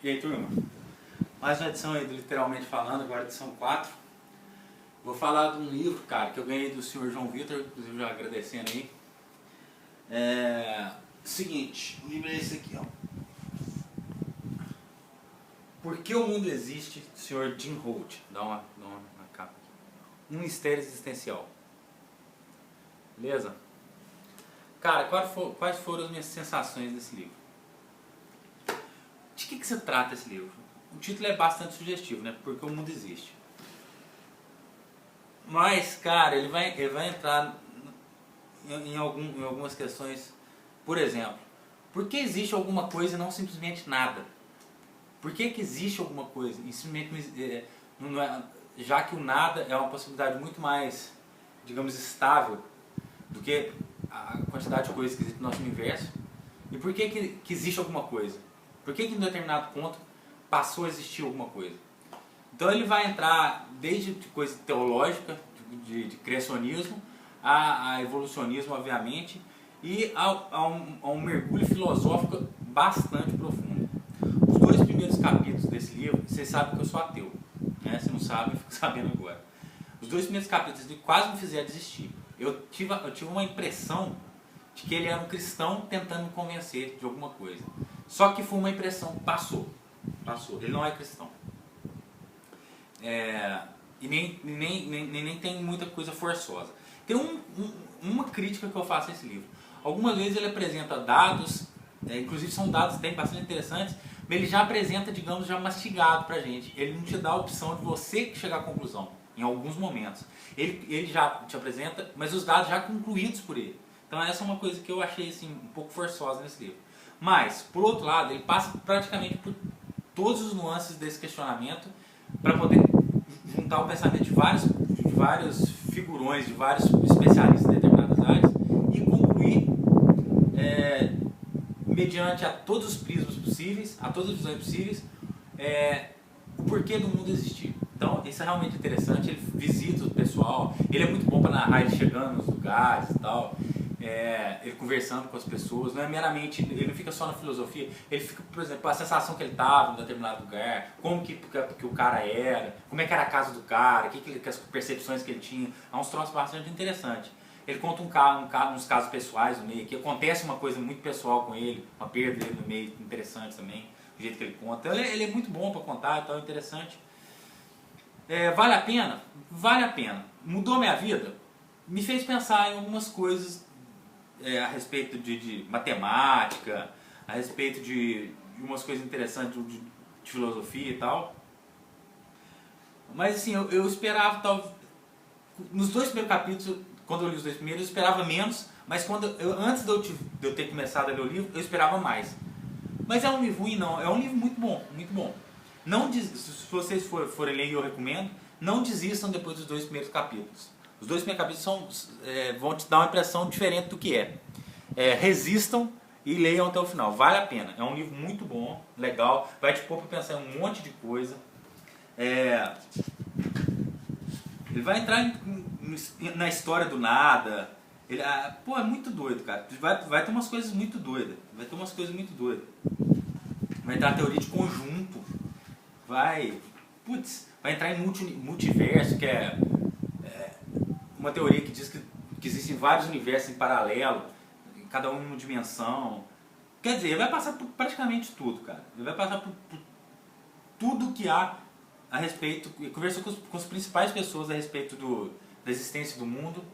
E aí, turma? Mais uma edição aí do Literalmente Falando, agora edição 4. Vou falar de um livro, cara, que eu ganhei do senhor João Vitor, inclusive já agradecendo aí. Seguinte, o livro é esse aqui, ó. Por que o mundo existe, do senhor Jim Holt. Dá uma capa aqui. Um mistério existencial. Beleza? Cara, quais foram as minhas sensações desse livro? De que se trata esse livro? O título é bastante sugestivo, né? Porque o mundo existe. Mas, cara, ele vai entrar em algumas questões. Por exemplo, por que existe alguma coisa e não simplesmente nada? Por que existe alguma coisa e simplesmente já que o nada é uma possibilidade muito mais, digamos, estável do que a quantidade de coisas que existe no nosso universo? E por que existe alguma coisa? Por que em determinado ponto passou a existir alguma coisa? Então ele vai entrar desde coisa teológica, de criacionismo, a evolucionismo, obviamente, e a um mergulho filosófico bastante profundo. Os dois primeiros capítulos desse livro, vocês sabem que eu sou ateu, né? Se não sabem, fico sabendo agora. Os dois primeiros capítulos quase me fizeram desistir. Eu tive uma impressão de que ele era um cristão tentando me convencer de alguma coisa. Só que foi uma impressão, passou. Ele não é cristão. E nem tem muita coisa forçosa. Tem uma crítica que eu faço a esse livro. Algumas vezes ele apresenta dados, inclusive são dados bem bastante interessantes, mas ele já apresenta, digamos, já mastigado pra gente. Ele não te dá a opção de você chegar à conclusão, em alguns momentos. Ele já te apresenta, mas os dados já concluídos por ele. Então essa é uma coisa que eu achei assim, um pouco forçosa nesse livro. Mas, por outro lado, ele passa praticamente por todos os nuances desse questionamento para poder juntar o pensamento de vários figurões, de vários especialistas em determinadas áreas e concluir, mediante a todos os prismas possíveis, a todas as visões possíveis, o porquê do mundo existir. Então, isso é realmente interessante. Ele visita o pessoal, ele é muito bom para narrar ele chegando nos lugares e tal. Ele conversando com as pessoas, não é meramente, ele não fica só na filosofia, ele fica, por exemplo, a sensação que ele estava em determinado lugar, como que o cara era, como é que era a casa do cara, que as percepções que ele tinha, há uns troços bastante interessantes. Ele conta uns casos pessoais no meio, que acontece uma coisa muito pessoal com ele, uma perda dele no meio, interessante também, do jeito que ele conta. Então, ele é muito bom para contar, então é interessante. Vale a pena? Vale a pena. Mudou minha vida? Me fez pensar em algumas coisas a respeito de matemática, a respeito de umas coisas interessantes de filosofia e tal. Mas assim, eu esperava, nos dois primeiros capítulos, quando eu li os dois primeiros, eu esperava menos, mas antes de eu ter começado a ler o livro, eu esperava mais. Mas é um livro ruim não, é um livro muito bom, muito bom. Se vocês forem ler, eu recomendo, não desistam depois dos dois primeiros capítulos. Os dois primeiros capítulos vão te dar uma impressão diferente do que é. Resistam e leiam até o final. Vale a pena. É um livro muito bom, legal. Vai te pôr para pensar em um monte de coisa. Ele vai entrar na história do nada. É muito doido, cara. Vai ter umas coisas muito doidas. Vai entrar na teoria de conjunto. Vai entrar em multiverso, que é uma teoria que diz que existem vários universos em paralelo, cada um em uma dimensão. Quer dizer, ele vai passar por praticamente tudo, cara. Ele vai passar por tudo que há a respeito. Ele conversou com as principais pessoas a respeito da existência do mundo,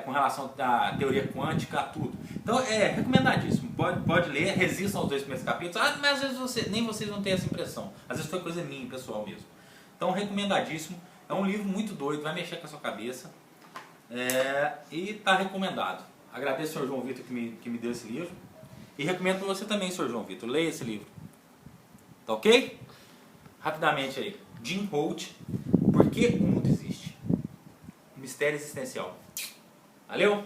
com relação à teoria quântica, a tudo. Então é recomendadíssimo. Pode ler, resistam aos dois primeiros capítulos. Mas às vezes nem vocês vão ter essa impressão. Às vezes foi coisa minha, pessoal mesmo. Então recomendadíssimo. É um livro muito doido, vai mexer com a sua cabeça. E está recomendado. Agradeço ao Sr. João Vitor que me deu esse livro. E recomendo para você também, Sr. João Vitor. Leia esse livro. Tá ok? Rapidamente aí. Jim Holt. Por que o mundo existe? Um mistério existencial. Valeu?